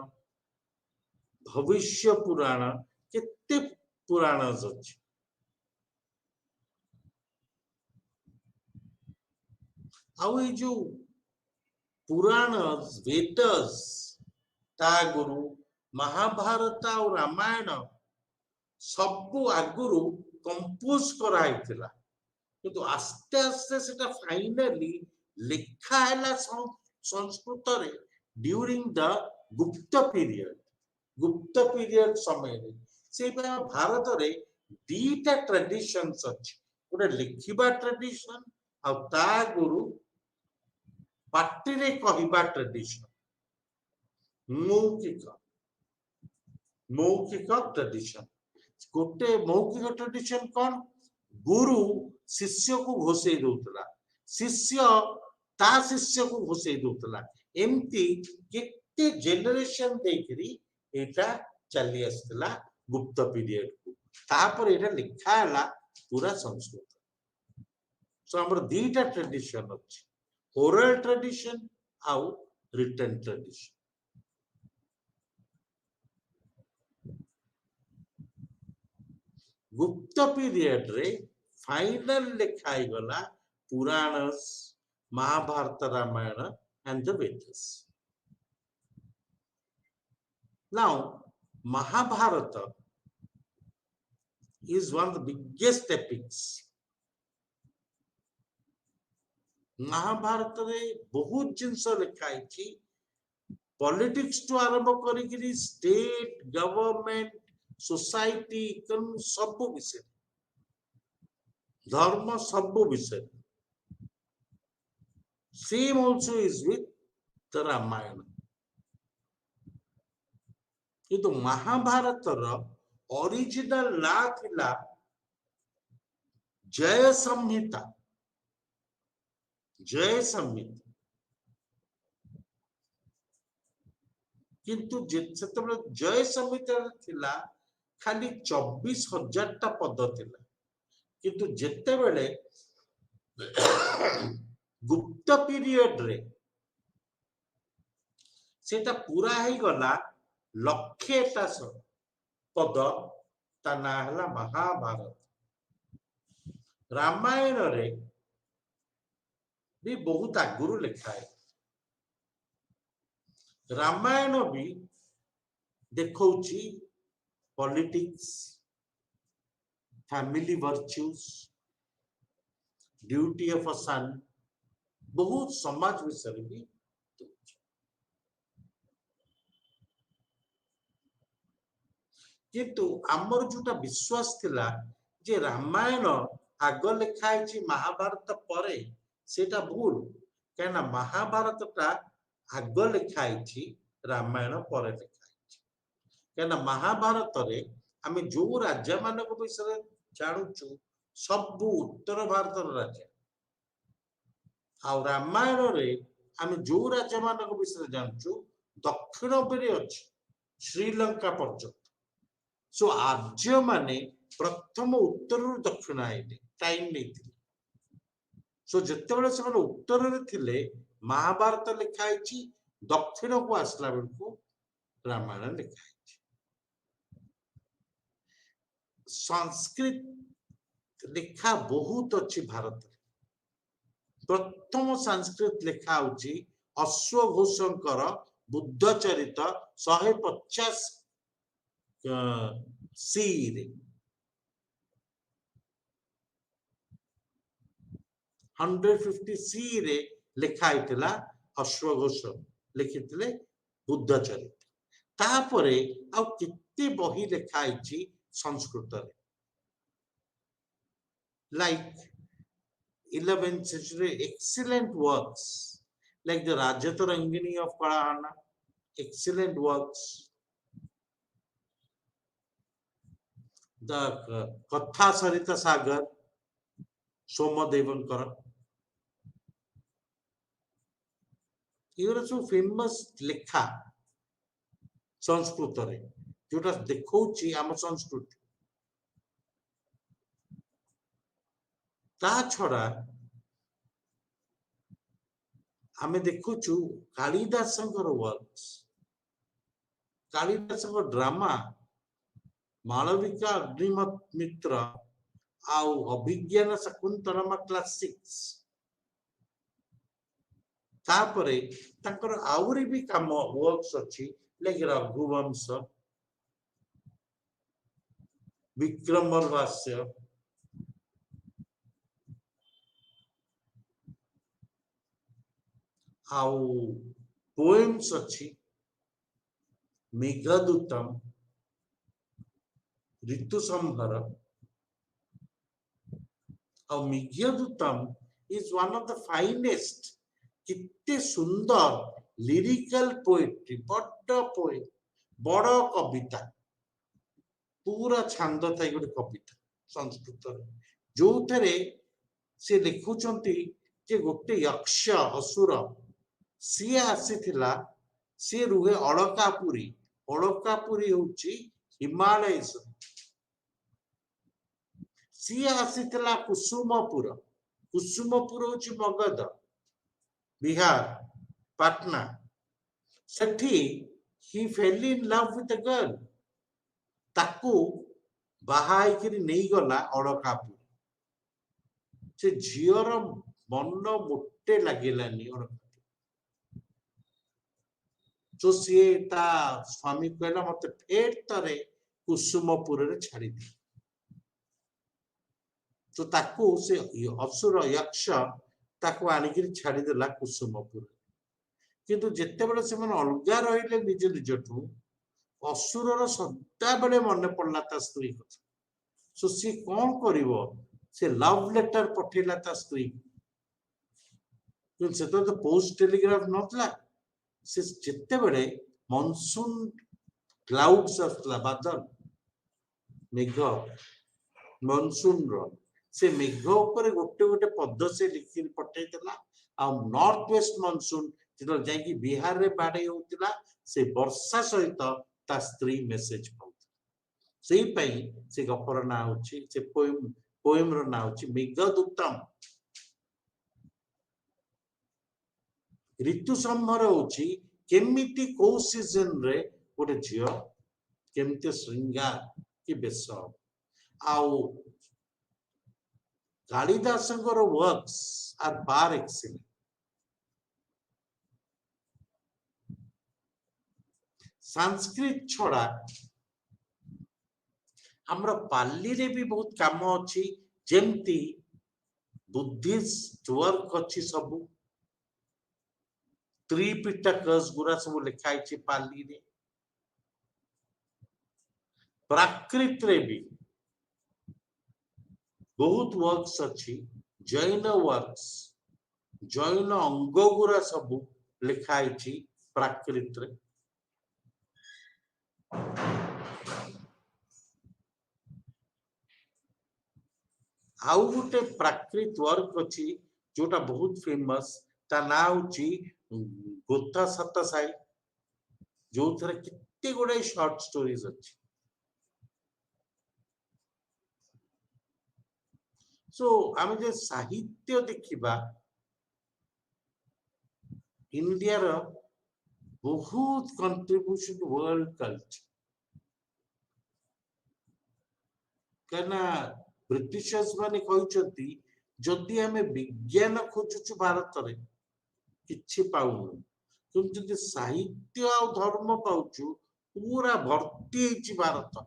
A: भविष्य पुराण केते पुराण अछि आउ ए जो पुराण वेदस ता गुरु महाभारत और रामायण सब आगुरु कंपोज करा हैतिला किंतु आस्ते आस्ते सेटा फाइनली लिखा हैला संस्कृत रे ड्यूरिंग द गुप्त पीरियड समय रे से भारत रे दीटा ट्रेडिशंस अछि गोटे लिखिबा ट्रेडिशन आ ता गुरु पार्टी रे कहिबा ट्रेडिशन मौखिक ट्रेडिशन गोटे मौखिक ट्रेडिशन कौन गुरु शिष्य को घोषे दउतला शिष्य ता शिष्य को घोषे दउतला एमती केते जनरेशन देखरी एटा चली आस्तला गुप्त पीरियड को तापर एटा लिखा हला पूरा संस्कृत सो हमर दीटा ट्रेडिशन अछि ओरल ट्रेडिशन आउ रिटन ट्रेडिशन गुप्त पीरियड रे फाइनल लिखाई गला Puranas Mahabharata Ramayana and the Vedas now Mahabharata is one of the biggest epics Mahabharata रे बहुत जिंस लिखाई छी पॉलिटिक्स टू आरंभ करी स्टेट गवर्नमेंट सोसाइटी सब विषय धर्म सब विषय same also is with the Ramayana किंतु महाभारत रो ओरिजिनल ना थिला जय संहिता किंतु जेतबे जय संहिता थिला खाली 24,000 टा पद थिला किंतु जेते बेले गुप्त पीरियड रे सेटा पूरा ही गला लक्षेटा पद ତା ନାଁ ହେଲା ମହାଭାରତ। ରାମାୟଣରେ ବି ବହୁତ ଆଗରୁ ଲେଖା है। ରାମାୟଣ ବି ଦେଖଉଛି politics, family virtues, duty of a son, बहुत समाज विषय भी दଉଛି। କିନ୍ତୁ ଆମର ଯୋଉଟା ବିଶ୍ୱାସ ଥିଲା ଯେ ରାମାୟଣ ଆଗ ଲେଖା ହେଇଛି ମହାଭାରତ ପରେ, ସେଟା ଭୁଲ। କାହିଁକିନା ମହାଭାରତଟା ଆଗ ଲେଖା ହେଇଛି, ରାମାୟଣ ପରେ ଲେଖା ହେଇଛି। କାହିଁକିନା ମହାଭାରତରେ ଆମେ ଯୋଉ ରାଜା ମାନଙ୍କ ବିଷୟରେ ଜାଣୁଛୁ ସବୁ ଉତ୍ତର ଭାରତର ରାଜା, ଆଉ ରାମାୟଣରେ ଆମେ ଯୋଉ ରାଜା ମାନଙ୍କ ବିଷୟରେ ଜାଣୁଛୁ ଦକ୍ଷିଣ ଉପରେ ଅଛି, ଶ୍ରୀଲଙ୍କା ପର୍ଯ୍ୟନ୍ତ। ସୋ ଆର୍ଯ୍ୟ ମାନେ ପ୍ରଥମ ଉତ୍ତରରୁ ଦକ୍ଷିଣ ଆଇଲେ, ଟାଇମ ନେଇଥିଲେ। ସୋ ଯେତେବେଳେ ସେମାନେ ଉତ୍ତରରେ ଥିଲେ ମହାଭାରତ ଲେଖା ହେଇଛି, ଦକ୍ଷିଣକୁ ଆସିଲା ବେଳକୁ ରାମାୟଣ ଲେଖା ହେଇଛି। ସଂସ୍କୃତ ଲେଖା ବହୁତ ଅଛି ଭାରତରେ। ପ୍ରଥମ ସଂସ୍କୃତ ଲେଖା ହଉଛି ଅଶ୍ୱଘୋଷଙ୍କର ବୁଦ୍ଧ ଚରିତ 150 सी 150 सी रे ଲେଖା ହେଇଥିଲା। ଅଶ୍ୱଘୋଷ ଲେଖିଥିଲେ ବୁଦ୍ଧ ଚରିତ। ତାପରେ ଆଉ କେତେ ବହି ଲେଖା ହେଇଛି ସଂସ୍କୃତରେ, like 11th century excellent works like the Rajatarangini of Kalahana, excellent works, the Katha Sarita Sagar सोमदेवंकर, ଏଗୁରା ସବୁ ଫେମସ ଲେଖା ସଂସ୍କୃତରେ, ଯୋଉଟା ଦେଖଉଛି ଆମ ସଂସ୍କୃତି। ତା ଛଡା ଆମେ ଦେଖୁଛୁ କାଳିଦାସଙ୍କର ୱାର୍କସ, କାଳିଦାସଙ୍କ ଡ୍ରାମା ମାଳବିକା ଅଗ୍ନିମିତ୍ର ଆଉ ଅଭିଜ୍ଞାନ ଶକୁନ୍ତଳମ କ୍ଲାସିକ୍ସ। ତାପରେ ତାଙ୍କର ଆହୁରି ବି କାମ ୱାର୍କସ ଅଛି, ଲାଇକ ରଘୁବଂଶ, ବିକ୍ରମର ଭାଷ୍ୟ, ଆଉ ପୋଏମ୍ସ ଅଛି मेघदूतम, ऋतु संहार। और Meghadutam is one of the finest, कितने सुंदर लिरिकल पोएट्री, बड़ पोएम, बड़ कविता, पूरा छांद थाई गोटे कविता संस्कृत जो थे से लिखुचंती जे गोटे यक्ष असुर सी आसीथिला, सी रुहे अलकापुरी। अलकापुरी होची हिमालय, सी आसीथिला कुसुमपुर। कुसुमपुर होची मगध, बिहार, पाटना। सेठी he fell in love with a girl, ताकू बाहाई करी नहीं गला अलकापुरी। से झीर मन मोटे लगिलानी अलकापुरी। जो सी ता स्वामी कहला मते फेर तरे कुसुमपुर रे छाड़ी दी। तो ताकू से असुर यक्ष ताकू आनिकरी छाड़ी देला कुसुमपुर। किंतु जेते बेले से मन अलगा रहिले निज निजठू, असुरर सदा बेले मन पड़ला ता स्त्री कथा। सो सी कौन करिवो, से लव लेटर पठेला ता स्त्री। से तो पोस्ट टेलीग्राफ नथला, से जेते बेले मॉनसून क्लाउड्स असला, बादल मेघ मॉनसून रो, से मेघ ऊपर गोटे गोटे पद से लिखि पठे देला। आ नॉर्थ वेस्ट मॉनसून जो जाई बिहार रे बाडे होतिला, से वर्षा सहित ता स्त्री मेसेज पाउ। सेही पई से गपर ना होची, से पोएम रो ना होची मेघदूतम। ऋतु संहार होची केमिति को सीजन रे गोटे झियो केमिति श्रृंगार, କି ବେଶ ଆଉ କାଳିଦାସଙ୍କର works are far excellent. Sanskrit छड़ा हमर पाली रे भी बहुत काम अछि जेमती बुद्धिस्ट वर्क अछि सब त्रिपिटकस गुरा सब लिखाई छी पाली रे प्राकृत रे भी बहुत वर्क्स अछि जैन वर्क्स जैन अंग गुरा सब लिखाई छी प्राकृत रे आउ गोटे प्राकृत वर्क अछि जोटा बहुत फेमस ता ना होची गोता सत साई जो थरे कितने गुडे शॉर्ट स्टोरीज अछि सो आमे जे साहित्य देखिबा इंडिया रो बहुत कंट्रीब्यूशन वर्ल्ड कल्चर कहना ब्रिटिशर्स माने कहउचंती जदि हमें विज्ञान खोजुछु भारत रे किछि पाउनु तुम जदि साहित्य आ धर्म पाउछु पूरा भर्ती हेछि भारत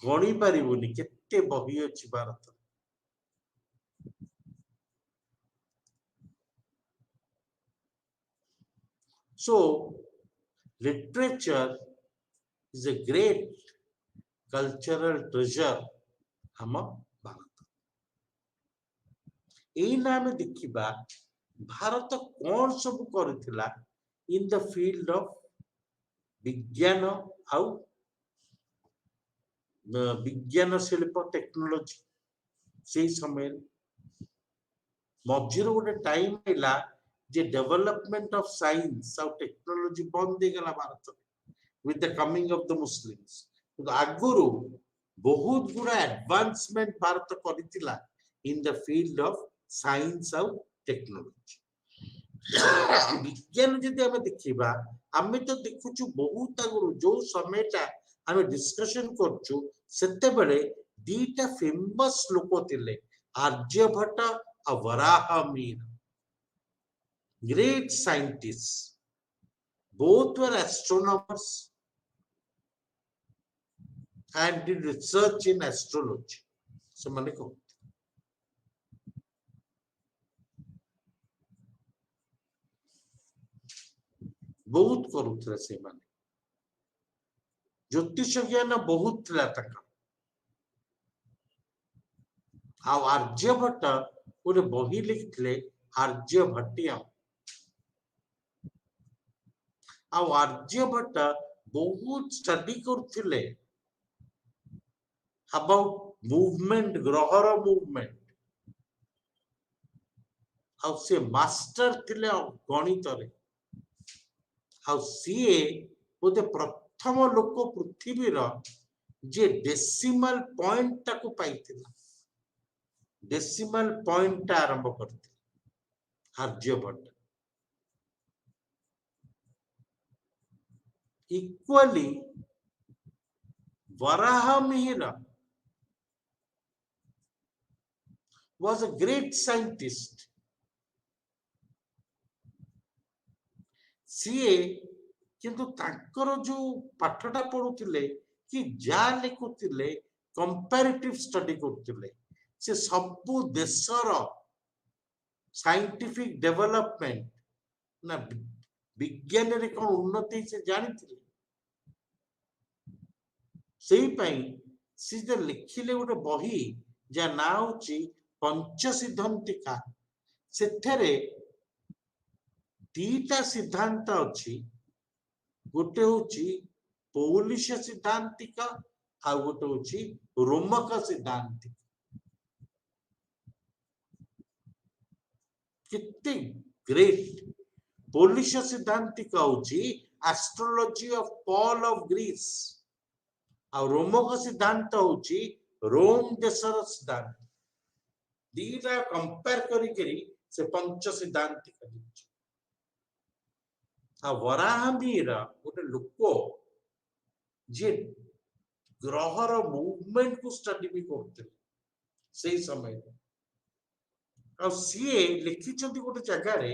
A: गणी पारिबुनी केते बही अछि Bharat so literature is a great cultural treasure हम भारत एई नाम देखिबा भारत कौन सब करथिला इन द फील्ड ऑफ विज्ञान आउ विज्ञान शिल्प टेक्नोलॉजी से समय मझिर गोटे टाइम आइला जे डेवलपमेंट ऑफ साइंस आउ टेक्नोलॉजी बंद दे गला Bharat with the coming of the Muslims आगुरु बहुत गुड़ा एडवांसमेंट भारत करितिला in the field of science आउ टेक्नोलॉजी विज्ञान जदि हमें देखिबा हमें तो देखुछु बहुत आगुरु जो समयटा हमें डिस्कशन करछु सेते बेले दीटा फेमस लोक थिले आर्यभट्ट आ Varahamihira great scientists both were astronomers and did research in astrology semane ko बहुत करूथले से माने ज्योतिष ज्ञान बहुत थिला तक आ आर्यभट्ट गोटे बही लिखिले आर्यभट्टियम आ आर्यभट्ट बहुत स्टडी करथिले अबाउट मूवमेंट ग्रहर मूवमेंट आ से मास्टर थिले गणित रे आ सीए बोधे प्रथम लोक पृथ्वी रो जे डेसिमल पॉइंट टाको पाइथिला डेसिमल पॉइंट आरंभ करते Aryabhatta equally Varahamihira was a great scientist सीए किंतु तांकर जो पाठटा पढुथिले कि जा लिखुथिले कंपैरेटिव स्टडी करथिले से सबु देशर साइंटिफिक डेवलपमेंट ना विज्ञान रे कोन उन्नति से जानिथिले सेही पई सी जे लिखिले गोटे बही जा ना होची पंचसिद्धांतिका सेथरे दीटा सिद्धांत अछि गोटे होची पौलिश सिद्धांतिका आ गोटे होची रोमक सिद्धांतिका कितने ग्रेट पौलिश सिद्धांतिका होची astrology of Paul of Greece आ रोमक सिद्धांत होची रोम देशर सिद्धांत दीटा कंपेयर करी से पंच सिद्धांतिका आ वराहमिहिर गोटे लोक जे ଗ୍ରହର ମୁଭମେଣ୍ଟ କୁ ଷ୍ଟଡି ବି କରୁଥିଲେ ସେଇ ସମୟରେ। ଆଉ ସିଏ ଲେଖିଛନ୍ତି ଗୋଟେ ଜାଗାରେ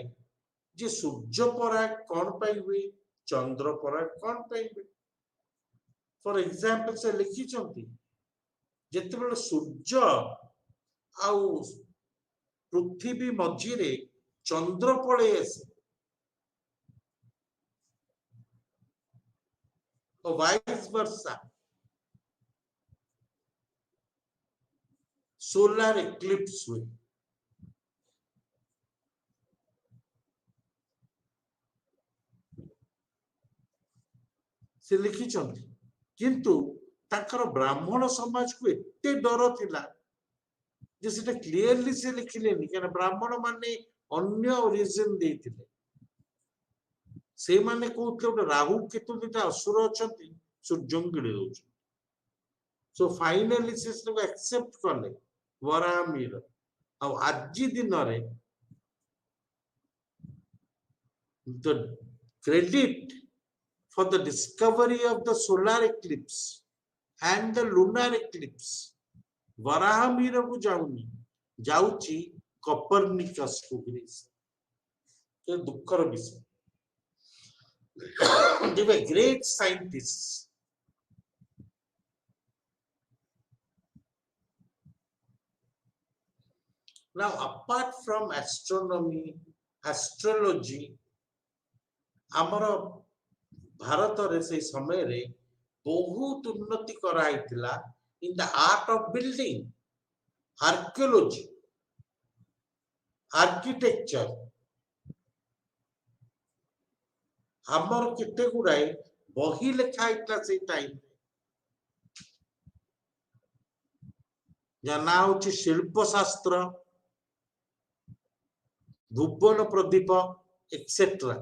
A: ଯେ ସୂର୍ଯ୍ୟ ପରାଗ କଣ ପାଇଁ ହୁଏ, ଚନ୍ଦ୍ର ପରାଗ କଣ ପାଇଁ ହୁଏ। ଫର ଏକ୍ସାମ୍ପଲ ସେ ଲେଖିଛନ୍ତି ଯେତେବେଳେ ସୂର୍ଯ୍ୟ ଆଉ ପୃଥିବୀ ମଝିରେ ଚନ୍ଦ୍ର ପଳେଇ ଆସେ, ଭାଇସ୍ ବର୍ଷା, सोलार एक्लिप्स हुए। से लिखिଛନ୍ତି किंतु ताकर ब्राह्मण समाज को एते डर थिला जे सेटा क्लियरली से लिखिलेनी, कारण ब्राह्मण माने अन्य रीजन देथिले। से माने कहउतले गोटे राहु केतु दिटा असुर अछंती सूर्य गिड़ी दउछ। सो फाइनली से सब एक्सेप्ट करले वरामीर। आ आज दिन रे the credit for the discovery of the solar eclipse and the lunar eclipse वराहमीर को जाउनी, जाउची कोपर्निकस को ग्रीस। ये दुखर विषय। They were great scientists. Now, apart from astronomy, astrology, आमर भारत रे से समय रे बहुत उन्नति कराई थिला in the art of building, archaeology, architecture. आमर केते गुडाई बही लेखा इतला से टाइम जना होची शिल्प शास्त्र, भुवन प्रदीप एक्सेट्रा,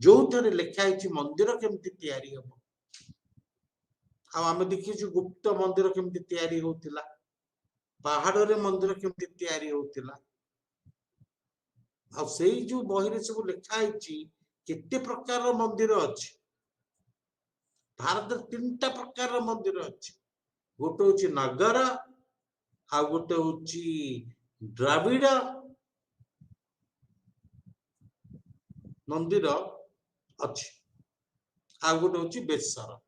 A: जो थरे लेखा है मंदिर केमती तैयारी हम। आम देखी गुप्त मंदिर केमती तैयारी होतिला, पहाड़ रे मंदिर केमती तैयारी होतिला। आ सेई जो बही रे सब लेखा है केते प्रकार मंदिर अछि। भारत तीनटा प्रकार मंदिर अछि, गोटे होची नगर, आ गोटे होची द्रविड़ मंदिर अछि, आ गोटे होची बेसर।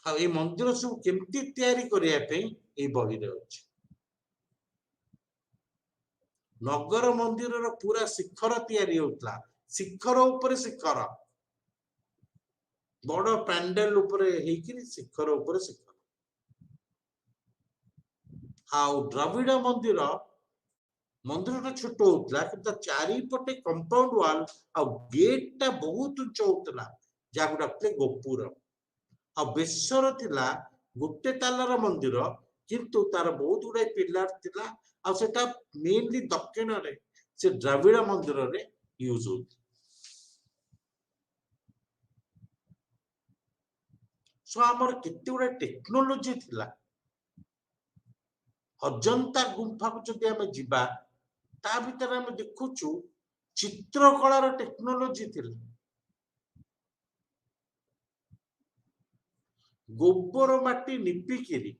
A: आ ए मंदिर सब केमती तैयारी करिया पे ए बही रे अछि। नगर मंदिर रो पूरा शिखर तैयारी होतला, शिखर ऊपर शिखर, बड़ पैंडल ऊपर हेकिरी शिखर ऊपर शिखर। आउ द्रविड़ मंदिर मंदिर छोट होतला किंतु चारि पटे कंपाउंड वाल आ गेट टा बहुत उच्च होतला, जागुडा पे गोपुर। आ बेसर थिला गोटे तालार मंदिर, किंतु तार बहुत गुडा पिलर थिला, आ सेटा मेनली दक्षिण रे से द्रविड़ मंदिर रे यूज होत। सो हमर केते गुडा टेक्नोलॉजी थिला। अजंता गुंफा को जदि हमें जिबा ता भीतर हमें देखुचु चित्रकलार टेक्नोलॉजी थिला। गोबर माटी निपिकिरी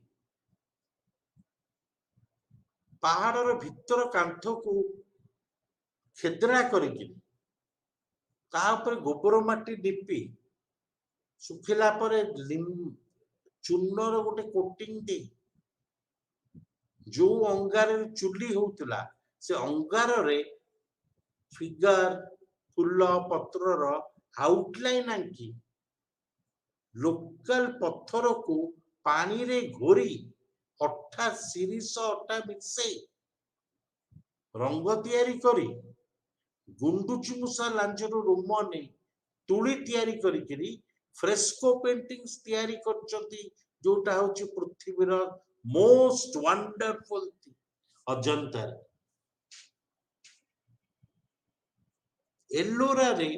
A: पहाड़र भीतर कांथ को खेदरा करिकी ता ऊपर गोबर माटी निपी सुखिला परे चूनर गोटे कोटिंग दे जो अंगार चुली होतला से अंगार रे फिगर फूल पत्रर आउटलाइन आंकी लोकल पत्थर को पानी रे घोरी अठा सिरिस अठा मिक्से रंग तैयारी करी गुंडुची मुसा लांजरो रोमने तुली तैयारी करी फ्रेस्को पेंटिंग्स तैयारी करचंती, जोटा होची पृथ्वीर most wonderful thing Ajanta. Ellora रे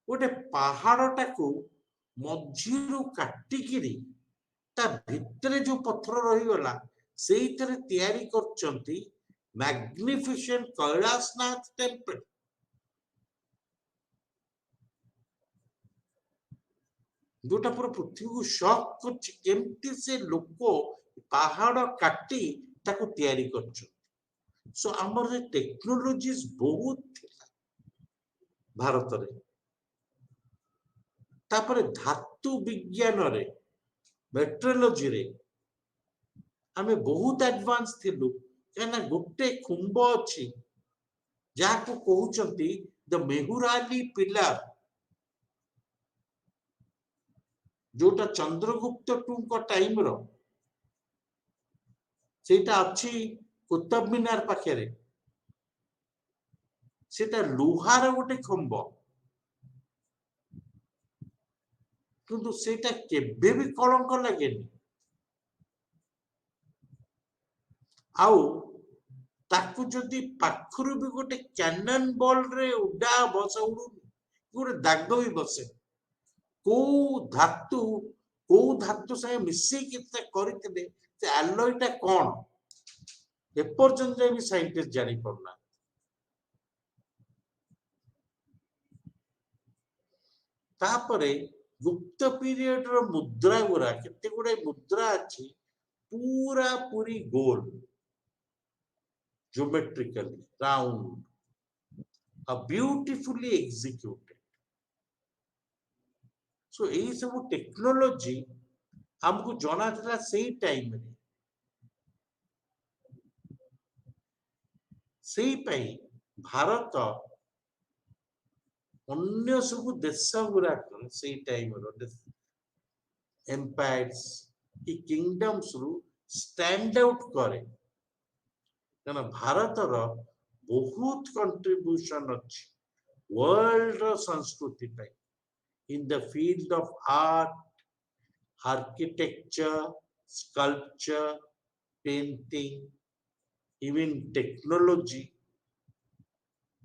A: गोटे पहाड़टा को मझीरु काटिकिरी ता भितरे जो पत्थर रही गला सेइतरे तैयारी करचंती मैग्निफिसेंट कैलाशनाथ टेम्पल। जोटा पूरा पृथ्वी को शॉक करछि केमती से लोक पहाड़ काटी ताको तैयारी करछ सो हमर जे टेक्नोलॉजीज बहुत थिला भारत रे तापर धातु विज्ञान रे मेट्रोलॉजी रे आमे बहुत एडवांस थिलु एना गुटे खुंब अछि जाको कहउचंती द मेहुराली पिलर जोटा चंद्रगुप्त टू को टाइम रो सेटा अछि कुतुब मीनार पाखे सेटा लुहार गोटे खंब किंतु सेटा केबे भी कलंक लागेनी आउ ताकू जदि पाखरु भी गोटे कैनन बॉल रे उडा बस उडू गोटे दाग भी बसे को धातु से मिसी किते करथिले से एलॉयटा कोन एपर्यंत भी साइंटिस्ट जानी पड़ना तापरे गुप्त पीरियड रो मुद्रा गुरा केते गुडे मुद्रा अछि पूरा पूरी गोल geometrically round beautifully executed so ei सब टेक्नोलॉजी हमको जना था सेही टाइम रे सेही पई भारत अन्य सब देश गुरा सेही टाइम रो एम्पायर्स की किंगडम्स रु स्टैंड आउट करे कारण भारत रो बहुत कंट्रीब्यूशन अछि वर्ल्ड रो संस्कृति पे in the field of art, architecture, sculpture, painting, even technology,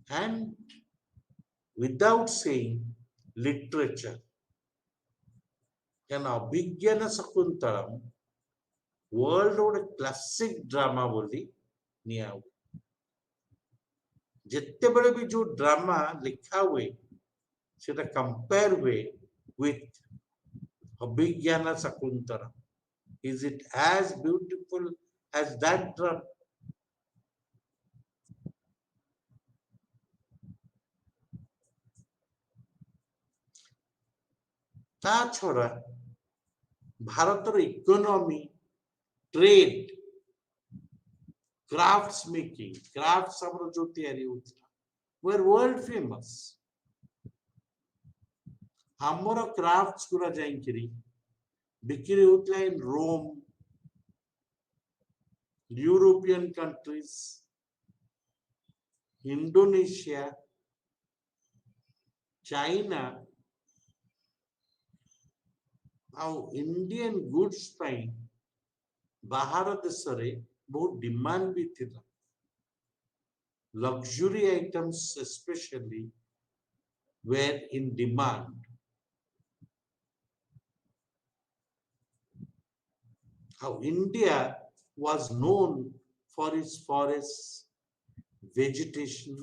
A: and without saying literature. Can Abhigyana Sakuntalam world or classic drama बोली निया जितने बड़े भी जो ड्रामा लिखा हुए सेटा कंपेयर हुए with Abhigyana Sakuntala. Is it as beautiful as that drama? ता छोड़ा भारतर economy trade crafts making crafts हमर जो तैयारी होता वेर वर्ल्ड फेमस हमर क्राफ्ट्स गुरा जाइकरी बिक्री होता in Rome European countries Indonesia China आउ इंडियन गुड्स पाई बाहर देश रे बहुत डिमांड भी थिला luxury items especially were in demand how India was known for its forests vegetation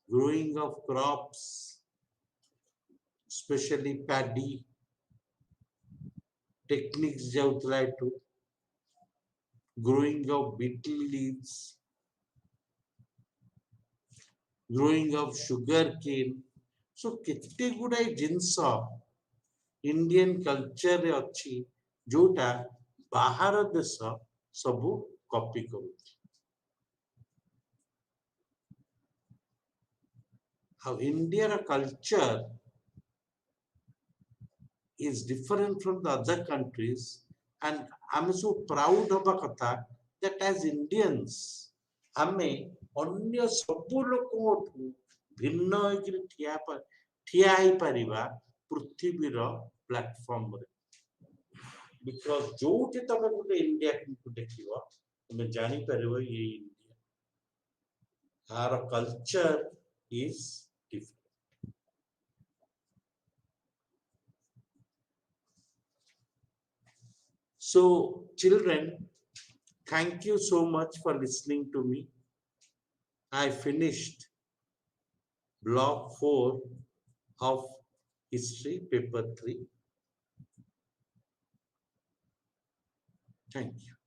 A: growing of crops especially paddy techniques jautla to growing of betel leaves, growing of sugar cane. So केते गुडाई जिंस Indian culture रे अछि जोटा बाहर देश सबु copy करू how Indian culture is different from the other countries and I'm so proud of a katha that as Indians ଆମେ ଅନ୍ୟ ସବୁ ଲୋକଠୁ ଭିନ୍ନ ହେଇକି ଠିଆ ହେଇପାରିବା ପୃଥିବୀର ପ୍ଲାଟଫର୍ମ ରେ ବିକଜ ଯୋଉଠି ତମେ ଗୋଟେ ଇଣ୍ଡିଆ ଦେଖିବ ତମେ ଜାଣିପାରିବ ଏଇ ଇଣ୍ଡିଆ ତାର culture is different. So, children, thank you so much for listening to me. I finished block 4 of history paper 3. Thank you.